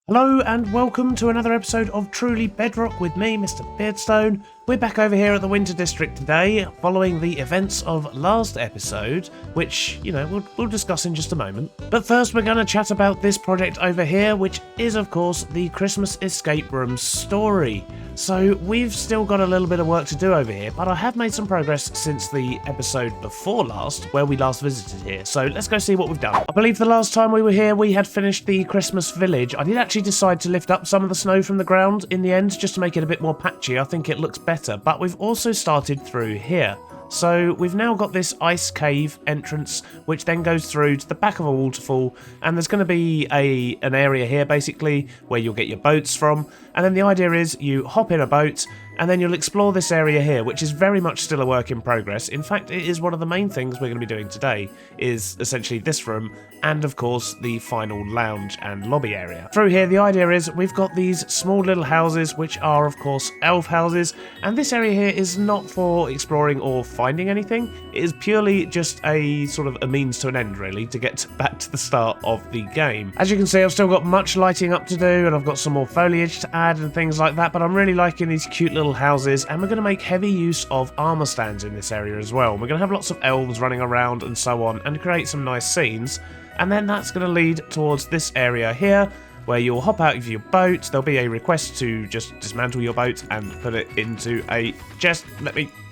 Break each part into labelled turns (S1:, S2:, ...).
S1: Hello and welcome to another episode of Truly Bedrock with me, Mr. Beardstone. We're back over here at the Winter District today, following the events of last episode, which, we'll discuss in just a moment. But first we're going to chat about this project over here, which is, of course, the Christmas Escape Room story. So we've still got a little bit of work to do over here, but I have made some progress since the episode before last, where we last visited here. So let's go see what we've done. I believe the last time we were here, we had finished the Christmas village. I did actually decide to lift up some of the snow from the ground in the end, just to make it a bit more patchy. I think it looks better, but we've also started through here. So we've now got this ice cave entrance, which then goes through to the back of a waterfall, and there's going to be an area here basically where you'll get your boats from, and then the idea is you hop in a boat and then you'll explore this area here, which is very much still a work in progress. In fact, it is one of the main things we're going to be doing today, is essentially this room, and of course the final lounge and lobby area. Through here, the idea is we've got these small little houses, which are of course elf houses, and this area here is not for exploring or finding anything. It is purely just a sort of a means to an end, really, to get back to the start of the game. As you can see, I've still got much lighting up to do, and I've got some more foliage to add and things like that, but I'm really liking these cute little houses, and we're going to make heavy use of armor stands in this area as well. We're going to have lots of elves running around and so on, and create some nice scenes. And then that's going to lead towards this area here, where you'll hop out of your boat. There'll be a request to just dismantle your boat and put it into a chest.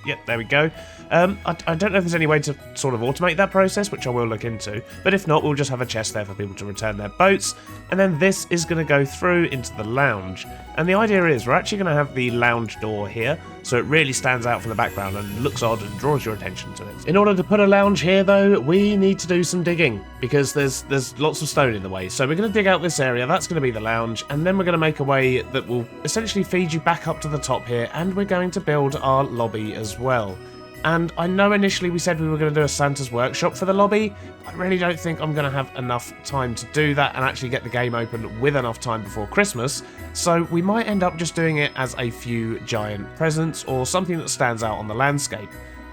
S1: Yep, there we go. I don't know if there's any way to sort of automate that process, which I will look into, but if not, we'll just have a chest there for people to return their boats, and then this is going to go through into the lounge. And the idea is we're actually going to have the lounge door here, so it really stands out from the background and looks odd and draws your attention to it. In order to put a lounge here, though, we need to do some digging, because there's lots of stone in the way. So we're going to dig out this area, that's going to be the lounge, and then we're going to make a way that will essentially feed you back up to the top here, and we're going to build our lobby as well. And I know initially we said we were going to do a Santa's workshop for the lobby. I really don't think I'm going to have enough time to do that and actually get the game open with enough time before Christmas. So we might end up just doing it as a few giant presents or something that stands out on the landscape.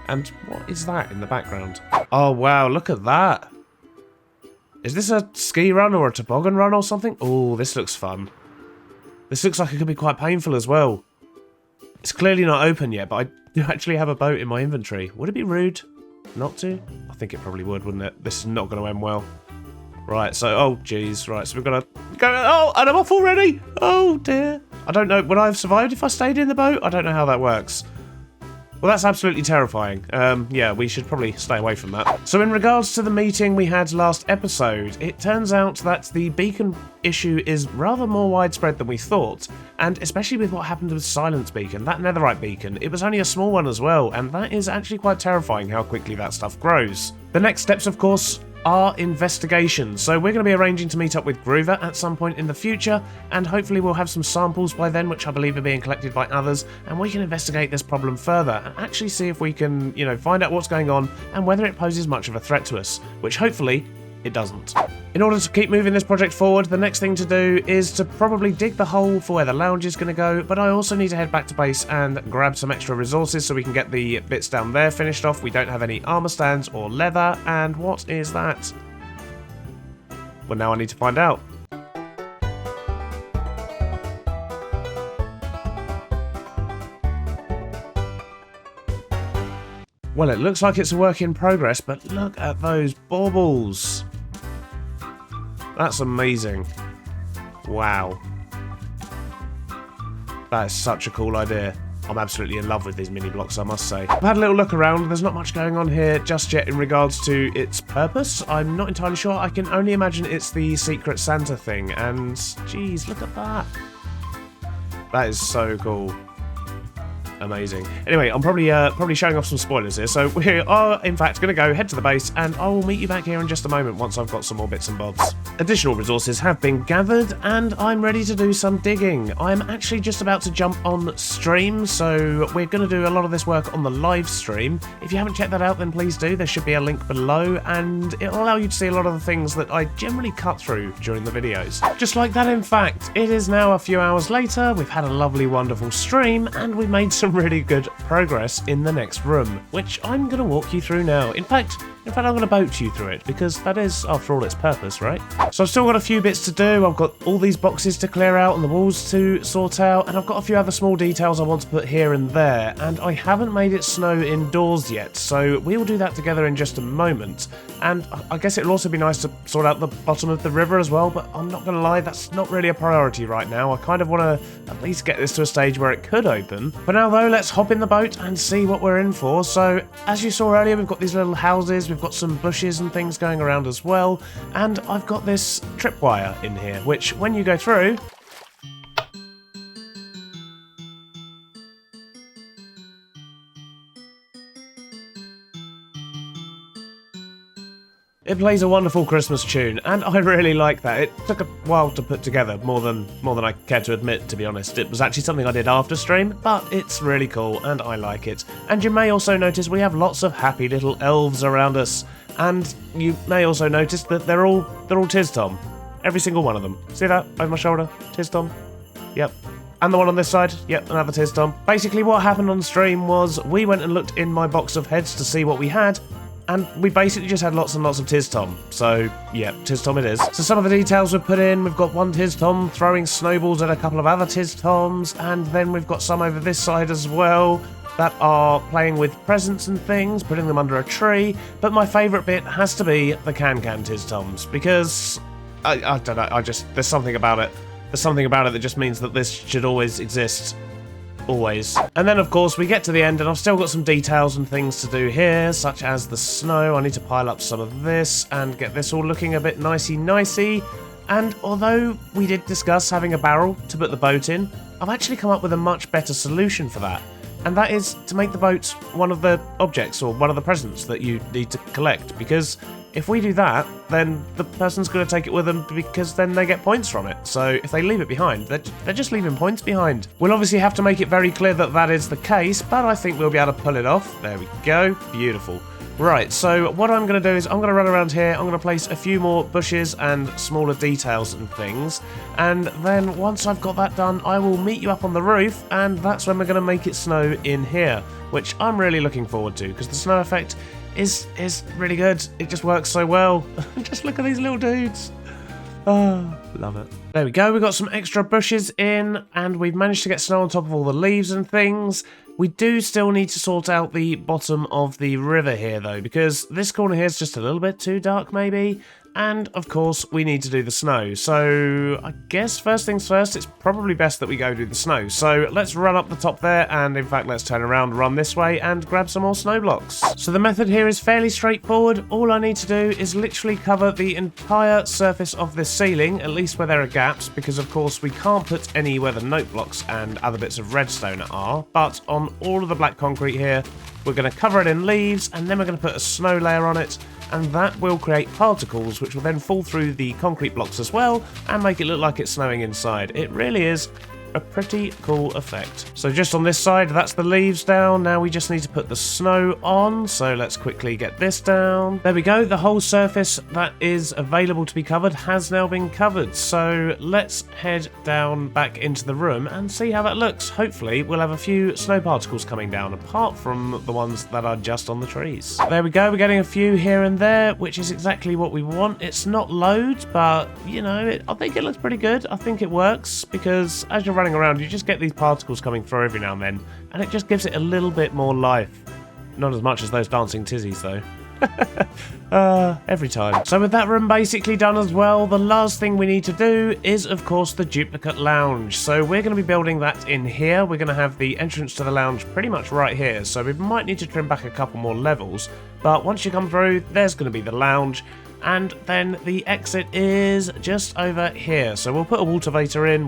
S1: And what is that in the background? Oh wow, look at that. Is this a ski run or a toboggan run or something? Oh, this looks fun. This looks like it could be quite painful as well. It's clearly not open yet, but I do actually have a boat in my inventory. Would it be rude not to? I think it probably would, wouldn't it? This is not going to end well. Right, so, oh, geez. Right, so we've got to go. Oh, and I'm off already. Oh, dear. I don't know. Would I have survived if I stayed in the boat? I don't know how that works. Well, that's absolutely terrifying. Yeah, we should probably stay away from that. So in regards to the meeting we had last episode, it turns out that the beacon issue is rather more widespread than we thought, and especially with what happened with Silence Beacon, that Netherite beacon, it was only a small one as well, and that is actually quite terrifying how quickly that stuff grows. The next steps, of course, are investigations. So we're going to be arranging to meet up with Groover at some point in the future, and hopefully we'll have some samples by then, which I believe are being collected by others, and we can investigate this problem further and actually see if we can, find out what's going on and whether it poses much of a threat to us, which hopefully it doesn't. In order to keep moving this project forward, the next thing to do is to probably dig the hole for where the lounge is going to go, but I also need to head back to base and grab some extra resources so we can get the bits down there finished off. We don't have any armor stands or leather, and what is that? Well, now I need to find out. Well, it looks like it's a work in progress, but look at those baubles. That's amazing. Wow. That is such a cool idea. I'm absolutely in love with these mini blocks, I must say. I've had a little look around. There's not much going on here just yet in regards to its purpose. I'm not entirely sure. I can only imagine it's the Secret Santa thing. And, geez, look at that. That is so cool. Amazing. Anyway, I'm probably showing off some spoilers here, so we are in fact going to head to the base, and I will meet you back here in just a moment once I've got some more bits and bobs. Additional resources have been gathered, and I'm ready to do some digging. I'm actually just about to jump on stream, so we're going to do a lot of this work on the live stream. If you haven't checked that out, then please do. There should be a link below, and it'll allow you to see a lot of the things that I generally cut through during the videos. Just like that, in fact, it is now a few hours later. We've had a lovely, wonderful stream, and we've made some really good progress in the next room, which I'm going to walk you through now. In fact, In fact, I'm going to boat you through it, because that is, after all, its purpose, right? So I've still got a few bits to do. I've got all these boxes to clear out and the walls to sort out, and I've got a few other small details I want to put here and there, and I haven't made it snow indoors yet, so we will do that together in just a moment. And I guess it'll also be nice to sort out the bottom of the river as well, but I'm not going to lie, that's not really a priority right now. I kind of want to at least get this to a stage where it could open. For now though, let's hop in the boat and see what we're in for. So, as you saw earlier, we've got these little houses, we've got some bushes and things going around as well, and I've got this tripwire in here, which when you go through, it plays a wonderful Christmas tune, and I really like that. It took a while to put together, more than I care to admit, to be honest. It was actually something I did after stream, but it's really cool, and I like it. And you may also notice we have lots of happy little elves around us, and you may also notice that they're all Tiz Tom. Every single one of them. See that over my shoulder? Tiz Tom. Yep. And the one on this side, yep, another Tiz Tom. Basically what happened on stream was we went and looked in my box of heads to see what we had, and we basically just had lots and lots of Tiz Tom. So, yeah, Tiz Tom it is. So some of the details we've put in, we've got one Tiz Tom throwing snowballs at a couple of other Tiz Toms, and then we've got some over this side as well that are playing with presents and things, putting them under a tree. But my favourite bit has to be the Can Tiz Toms, because, I don't know, there's something about it. There's something about it that just means that this should always exist. Always. And then of course we get to the end and I've still got some details and things to do here, such as the snow. I need to pile up some of this and get this all looking a bit nicey. And although we did discuss having a barrel to put the boat in, I've actually come up with a much better solution for that. And that is to make the boat one of the objects or one of the presents that you need to collect, because if we do that, then the person's going to take it with them, because then they get points from it. So if they leave it behind, they're just leaving points behind. We'll obviously have to make it very clear that that is the case, but I think we'll be able to pull it off. There we go. Beautiful. Right, so what I'm going to do is I'm going to run around here, I'm going to place a few more bushes and smaller details and things, and then once I've got that done, I will meet you up on the roof, and that's when we're going to make it snow in here, which I'm really looking forward to, because the snow effect is really good. It just works so well. Just look at these little dudes. Oh, love it. There we go, we've got some extra bushes in, and we've managed to get snow on top of all the leaves and things. We do still need to sort out the bottom of the river here, though, because this corner here is just a little bit too dark, maybe. And, of course, we need to do the snow. So, I guess first things first, it's probably best that we go do the snow. So, let's run up the top there, and in fact, let's turn around, run this way, and grab some more snow blocks. So, the method here is fairly straightforward. All I need to do is literally cover the entire surface of this ceiling, at least where there are gaps, because, of course, we can't put any where the note blocks and other bits of redstone are. But on all of the black concrete here, we're going to cover it in leaves, and then we're going to put a snow layer on it, and that will create particles which will then fall through the concrete blocks as well and make it look like it's snowing inside. It really is a pretty cool effect. So just on this side, that's the leaves down. Now we just need to put the snow on. So let's quickly get this down. There we go. The whole surface that is available to be covered has now been covered. So let's head down back into the room and see how that looks. Hopefully we'll have a few snow particles coming down, apart from the ones that are just on the trees. There we go. We're getting a few here and there, which is exactly what we want. It's not loads, but you know, I think it looks pretty good. I think it works, because as you're running around, you just get these particles coming through every now and then, and it just gives it a little bit more life. Not as much as those dancing tizzies though. Every time. So with that room basically done as well, the last thing we need to do is of course the duplicate lounge. So we're going to be building that in here. We're going to have the entrance to the lounge pretty much right here, so we might need to trim back a couple more levels, but once you come through, there's going to be the lounge. And then the exit is just over here. So we'll put a watervator in.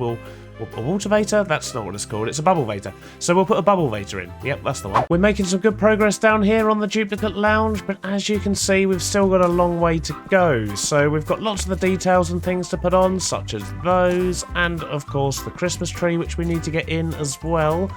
S1: A watervator? That's not what it's called. It's a bubble vator. So we'll put a bubble vator in. Yep, that's the one. We're making some good progress down here on the duplicate lounge, but as you can see, we've still got a long way to go. So we've got lots of the details and things to put on, such as those, and of course the Christmas tree, which we need to get in as well.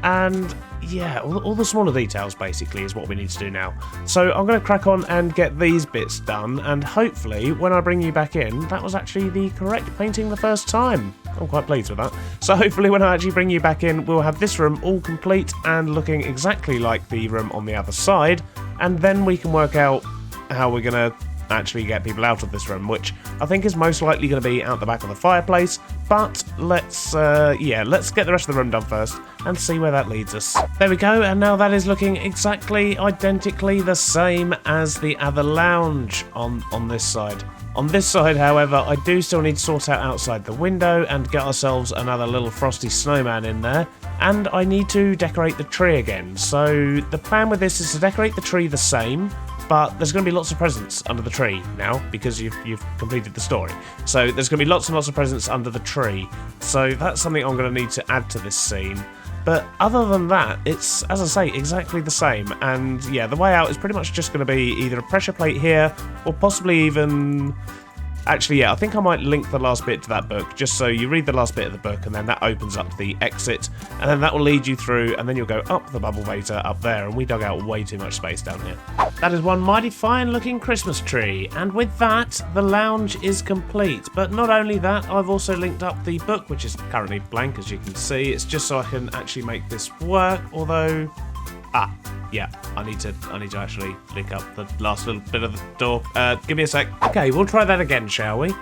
S1: And yeah, all the smaller details basically is what we need to do now. So I'm going to crack on and get these bits done, and hopefully when I bring you back in, that was actually the correct painting the first time. I'm quite pleased with that. So hopefully when I actually bring you back in, we'll have this room all complete and looking exactly like the room on the other side, and then we can work out how we're going to actually get people out of this room, which I think is most likely going to be out the back of the fireplace, but let's get the rest of the room done first and see where that leads us. There we go, and now that is looking exactly identically the same as the other lounge on this side. On this side, however, I do still need to sort out outside the window and get ourselves another little frosty snowman in there, and I need to decorate the tree again. So the plan with this is to decorate the tree the same, but there's going to be lots of presents under the tree now because you've completed the story. So there's going to be lots and lots of presents under the tree. So that's something I'm going to need to add to this scene. But other than that, it's, as I say, exactly the same. And yeah, the way out is pretty much just going to be either a pressure plate here or possibly even... Actually, yeah, I think I might link the last bit to that book, just so you read the last bit of the book, and then that opens up the exit, and then that will lead you through, and then you'll go up the bubble beta up there, and we dug out way too much space down here. That is one mighty fine-looking Christmas tree, and with that, the lounge is complete. But not only that, I've also linked up the book, which is currently blank, as you can see. It's just so I can actually make this work, although... yeah, I need to actually link up the last little bit of the door. Give me a sec. Okay, we'll try that again, shall we?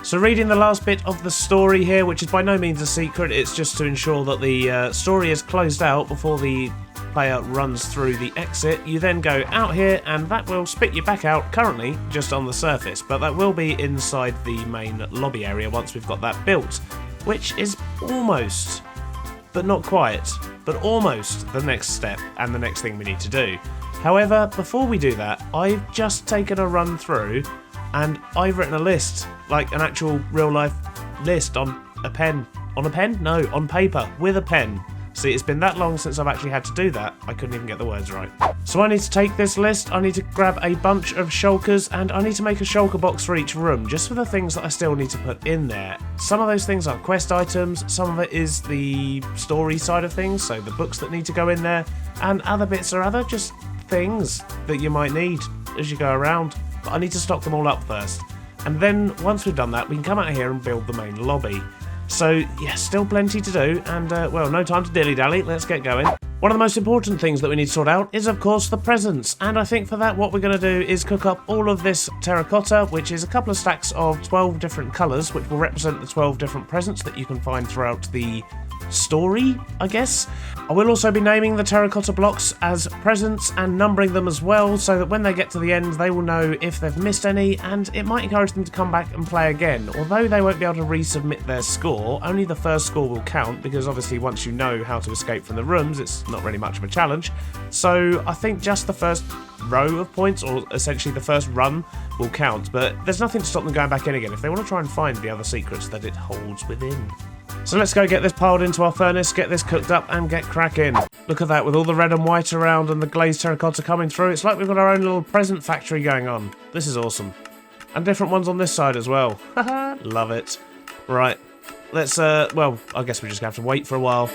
S1: So reading the last bit of the story here, which is by no means a secret, it's just to ensure that the story is closed out before the player runs through the exit. You then go out here, and that will spit you back out, currently just on the surface, but that will be inside the main lobby area once we've got that built, which is almost, but not quite, but almost the next step and the next thing we need to do. However, before we do that, I've just taken a run through and I've written a list, like an actual real life list on a pen. On a pen? No, on paper, with a pen. See, it's been that long since I've actually had to do that, I couldn't even get the words right. So I need to take this list, I need to grab a bunch of shulkers, and I need to make a shulker box for each room, just for the things that I still need to put in there. Some of those things are quest items, some of it is the story side of things, so the books that need to go in there, and other bits are other just things that you might need as you go around. But I need to stock them all up first. And then, once we've done that, we can come out here and build the main lobby. So, yeah, still plenty to do, and, well, no time to dilly-dally, let's get going. One of the most important things that we need to sort out is, of course, the presents, and I think for that what we're going to do is cook up all of this terracotta, which is a couple of stacks of 12 different colours, which will represent the 12 different presents that you can find throughout the story, I guess. I will also be naming the terracotta blocks as presents and numbering them as well, so that when they get to the end they will know if they've missed any, and it might encourage them to come back and play again. Although they won't be able to resubmit their score, only the first score will count, because obviously once you know how to escape from the rooms it's not really much of a challenge. So I think just the first row of points, or essentially the first run, will count, but there's nothing to stop them going back in again if they want to try and find the other secrets that it holds within. So let's go get this piled into our furnace, get this cooked up and get cracking. Look at that, with all the red and white around and the glazed terracotta coming through, it's like we've got our own little present factory going on. This is awesome. And different ones on this side as well. Haha, love it. Right, let's, well, I guess we just have to wait for a while.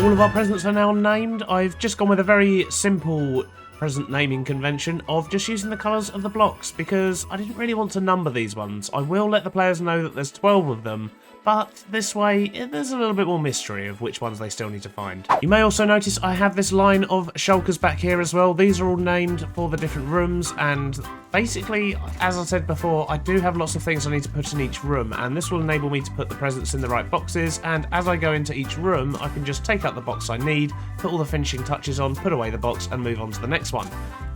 S1: All of our presents are now named. I've just gone with a very simple present naming convention of just using the colours of the blocks, because I didn't really want to number these ones. I will let the players know that there's 12 of them, but this way there's a little bit more mystery of which ones they still need to find. You may also notice I have this line of shulkers back here as well. These are all named for the different rooms, and basically, as I said before, I do have lots of things I need to put in each room, and this will enable me to put the presents in the right boxes, and as I go into each room, I can just take out the box I need, put all the finishing touches on, put away the box, and move on to the next one.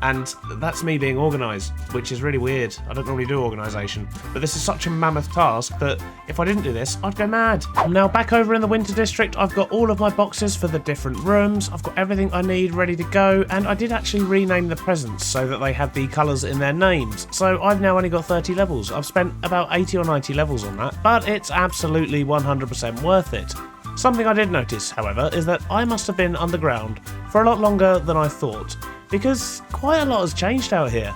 S1: And that's me being organised, which is really weird. I don't normally do organisation, but this is such a mammoth task that if I didn't do this, I'd go mad. Now back over in the Winter District, I've got all of my boxes for the different rooms, I've got everything I need ready to go, and I did actually rename the presents so that they had the colours in their names. So I've now only got 30 levels. I've spent about 80 or 90 levels on that, but it's absolutely 100% worth it. Something I did notice, however, is that I must have been underground for a lot longer than I thought, because quite a lot has changed out here.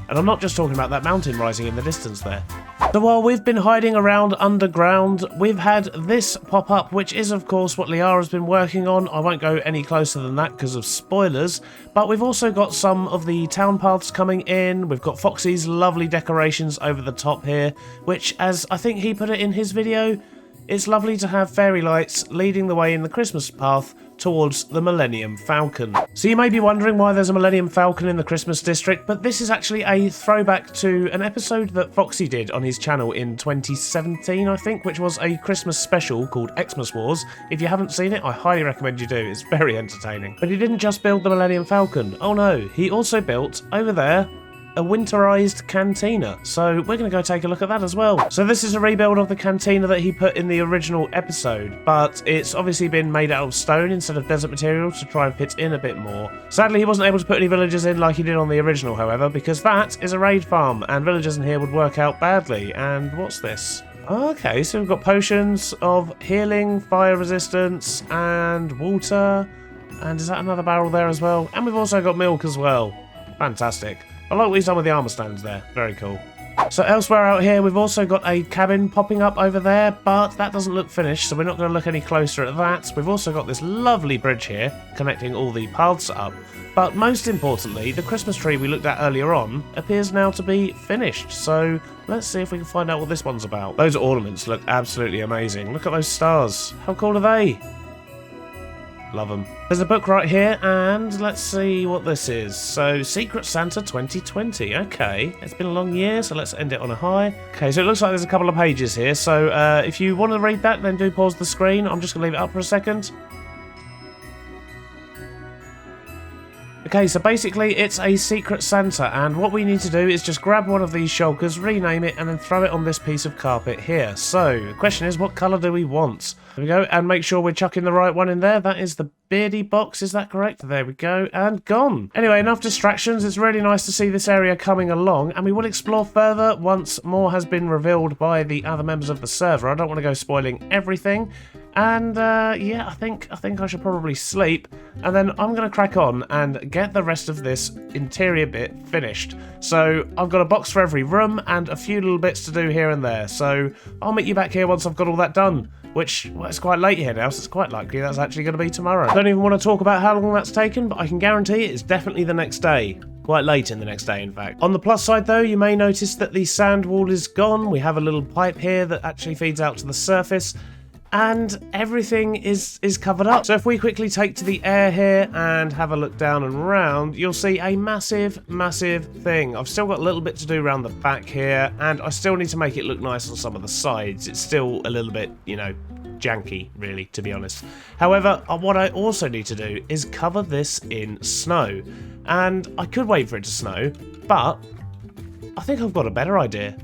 S1: And I'm not just talking about that mountain rising in the distance there. So while we've been hiding around underground, we've had this pop up, which is of course what Liara's been working on. I won't go any closer than that because of spoilers, but we've also got some of the town paths coming in. We've got Foxy's lovely decorations over the top here, which, as I think he put it in his video, it's lovely to have fairy lights leading the way in the Christmas path towards the Millennium Falcon. So you may be wondering why there's a Millennium Falcon in the Christmas district, but this is actually a throwback to an episode that Foxy did on his channel in 2017, I think, which was a Christmas special called Xmas Wars. If you haven't seen it, I highly recommend you do. It's very entertaining. But he didn't just build the Millennium Falcon. Oh no, he also built, over there, a winterized cantina, so we're going to go take a look at that as well. So this is a rebuild of the cantina that he put in the original episode, but it's obviously been made out of stone instead of desert material to try and fit in a bit more. Sadly, he wasn't able to put any villagers in like he did on the original, however, because that is a raid farm, and villagers in here would work out badly. And what's this? Okay, so we've got potions of healing, fire resistance, and water, and is that another barrel there as well? And we've also got milk as well. Fantastic. I like what he's done with the armor stands there. Very cool. So elsewhere out here, we've also got a cabin popping up over there, but that doesn't look finished, so we're not going to look any closer at that. We've also got this lovely bridge here, connecting all the paths up. But most importantly, the Christmas tree we looked at earlier on appears now to be finished. So let's see if we can find out what this one's about. Those ornaments look absolutely amazing. Look at those stars. How cool are they? Love them. There's a book right here, and let's see what this is. So, Secret Santa 2020. Okay, it's been a long year, so let's end it on a high. Okay, so it looks like there's a couple of pages here. So, if you want to read that, then do pause the screen. I'm just going to leave it up for a second. Okay, so basically it's a Secret Santa, and what we need to do is just grab one of these shulkers, rename it, and then throw it on this piece of carpet here. So, the question is, what colour do we want? There we go, and make sure we're chucking the right one in there. That is the beardy box, is that correct? There we go, and gone. Anyway, enough distractions. It's really nice to see this area coming along, and we will explore further once more has been revealed by the other members of the server. I don't want to go spoiling everything. And yeah, I think I should probably sleep, and then I'm going to crack on and get the rest of this interior bit finished. So I've got a box for every room and a few little bits to do here and there. So I'll meet you back here once I've got all that done, which, well, it's quite late here now, so it's quite likely that's actually going to be tomorrow. I don't even want to talk about how long that's taken, but I can guarantee it's definitely the next day. Quite late in the next day, in fact. On the plus side, though, you may notice that the sand wall is gone. We have a little pipe here that actually feeds out to the surface, and everything is covered up. So if we quickly take to the air here and have a look down and around, you'll see a massive thing. I've still got a little bit to do around the back here, and I still need to make it look nice on some of the sides. It's still a little bit, you know, janky, really, to be honest. However, what I also need to do is cover this in snow. And I could wait for it to snow, but I think I've got a better idea.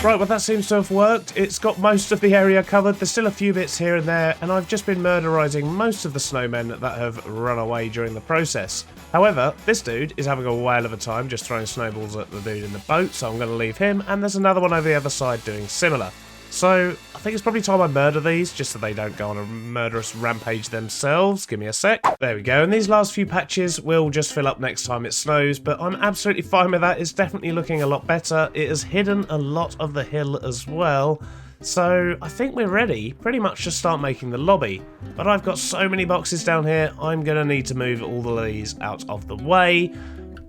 S1: Right, well that seems to have worked. It's got most of the area covered. There's still a few bits here and there, and I've just been murderising most of the snowmen that have run away during the process. However, this dude is having a whale of a time just throwing snowballs at the dude in the boat, so I'm going to leave him, and there's another one over the other side doing similar. So, I think it's probably time I murder these, just so they don't go on a murderous rampage themselves. Give me a sec. There we go, and these last few patches will just fill up next time it snows, but I'm absolutely fine with that. It's definitely looking a lot better. It has hidden a lot of the hill as well. So, I think we're ready, pretty much to start making the lobby. But I've got so many boxes down here, I'm going to need to move all of these out of the way.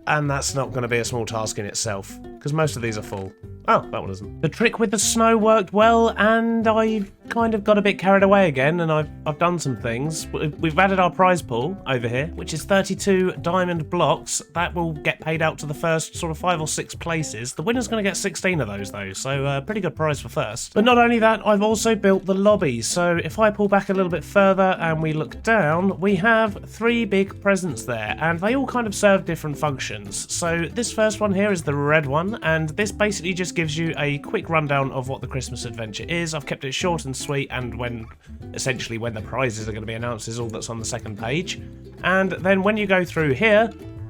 S1: And that's not going to be a small task in itself, because most of these are full. Oh, that one isn't. The trick with the snow worked well, and I've kind of got a bit carried away again, and I've done some things. We've added our prize pool over here, which is 32 diamond blocks. That will get paid out to the first sort of 5 or 6 places. The winner's going to get 16 of those, though, so pretty good prize for first. But not only that, I've also built the lobby, so if I pull back a little bit further and we look down, we have 3 big presents there, and they all kind of serve different functions. So this first one here is the red one, and this basically just gives you a quick rundown of what the Christmas adventure is. I've kept it short and sweet, and essentially when the prizes are going to be announced is all that's on the second page. And then when you go through here,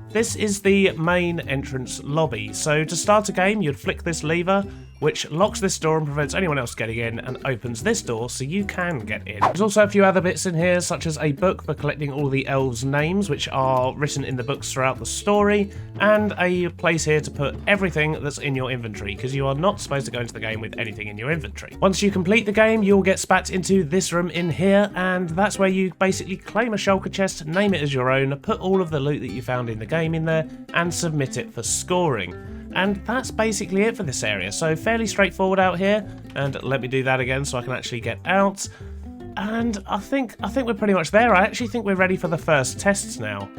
S1: this is the main entrance lobby. So to start a game, you'd flick this lever, which locks this door and prevents anyone else getting in, and opens this door so you can get in. There's also a few other bits in here, such as a book for collecting all the elves' names, which are written in the books throughout the story, and a place here to put everything that's in your inventory, because you are not supposed to go into the game with anything in your inventory. Once you complete the game, you'll get spat into this room in here, and that's where you basically claim a shulker chest, name it as your own, put all of the loot that you found in the game in there, and submit it for scoring. And that's basically it for this area, so fairly straightforward out here, and let me do that again so I can actually get out. And I think we're pretty much there. I actually think we're ready for the first tests now.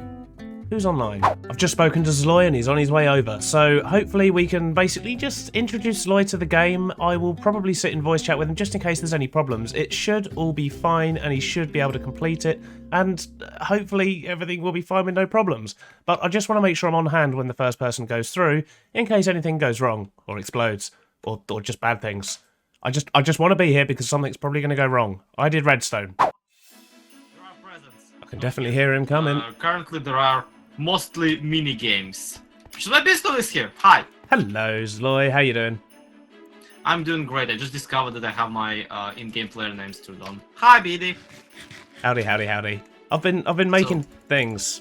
S1: Who's online? I've just spoken to Zloy and he's on his way over, so hopefully we can basically just introduce Zloy to the game. I will probably sit in voice chat with him just in case there's any problems. It should all be fine and he should be able to complete it, and hopefully everything will be fine with no problems. But I just want to make sure I'm on hand when the first person goes through, in case anything goes wrong, or explodes, or just bad things. I just want to be here because something's probably going to go wrong. I did redstone.
S2: There are presents.
S1: I can definitely hear him coming.
S2: Currently there are mostly minigames. Which is why Beardstone is here. Hi.
S1: Hello, Zloy. How you doing?
S2: I'm doing great. I just discovered that I have my in-game player names turned on. Hi, BD.
S1: Howdy, howdy, howdy. I've been making things.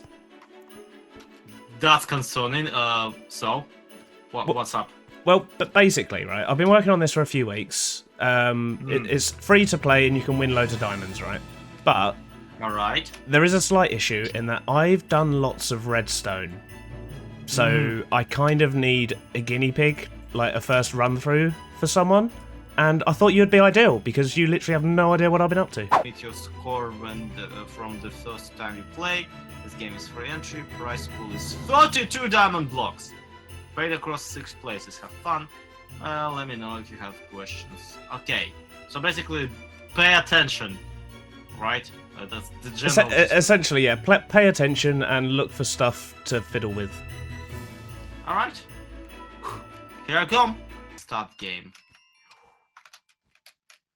S2: That's concerning. What's up?
S1: Well, but basically, right, I've been working on this for a few weeks. It's free to play and you can win loads of diamonds, right? But
S2: Alright.
S1: there is a slight issue in that I've done lots of redstone. So I kind of need a guinea pig, like a first run through for someone. And I thought you'd be ideal because you literally have no idea what I've been up to.
S2: Meet your score from the first time you play. This game is free entry. Prize pool is 32 diamond blocks. Paid across 6 places. Have fun. Let me know if you have questions. Okay, so basically, pay attention, right? That's the general.
S1: Essentially, yeah. Pay attention and look for stuff to fiddle with.
S2: All right. Here I come. Start game.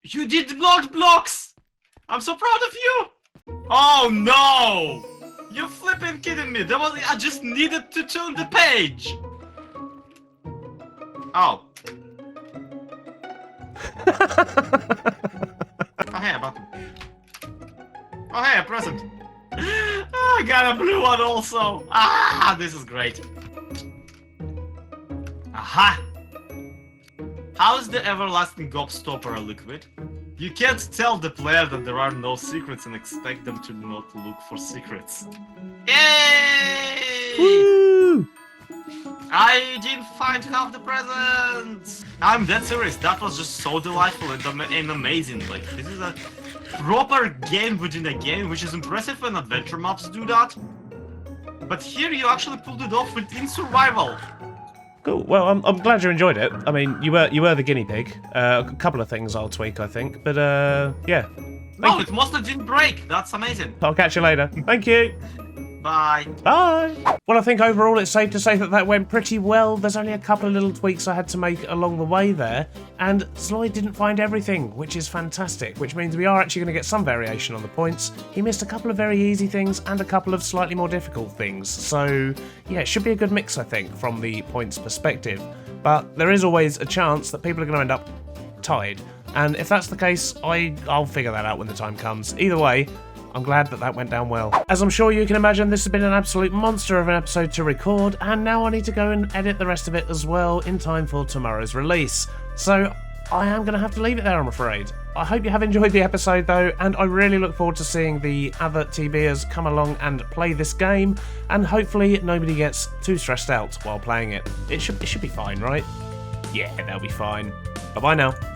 S2: You did blocked blocks. I'm so proud of you. Oh no! You're flipping kidding me. I just needed to turn the page. Oh. Oh, hey, a button. Oh, hey, a present. Oh, I got a blue one also. Ah, this is great. Aha! How is the everlasting gobstopper a liquid? You can't tell the player that there are no secrets and expect them to not look for secrets. Yay!
S1: Woo!
S2: I didn't find half the presents! I'm dead serious, that was just so delightful and amazing. Like, this is a proper game within a game, which is impressive when adventure maps do that. But here you actually pulled it off within survival.
S1: Cool. Well, I'm glad you enjoyed it. I mean, you were the guinea pig. A couple of things I'll tweak, I think. But yeah.
S2: No, it mostly didn't break. That's amazing.
S1: I'll catch you later. Thank you.
S2: Bye.
S1: Bye! Well, I think overall it's safe to say that that went pretty well. There's only a couple of little tweaks I had to make along the way there, and Sloyd didn't find everything, which is fantastic, which means we are actually going to get some variation on the points. He missed a couple of very easy things and a couple of slightly more difficult things, so yeah, it should be a good mix, I think, from the points perspective. But there is always a chance that people are going to end up tied, and if that's the case, I'll figure that out when the time comes. Either way, I'm glad that that went down well. As I'm sure you can imagine, this has been an absolute monster of an episode to record, and now I need to go and edit the rest of it as well in time for tomorrow's release. So I am going to have to leave it there, I'm afraid. I hope you have enjoyed the episode though, and I really look forward to seeing the other TBers come along and play this game, and hopefully nobody gets too stressed out while playing it. It should be fine, right? Yeah, they'll be fine. Bye-bye now.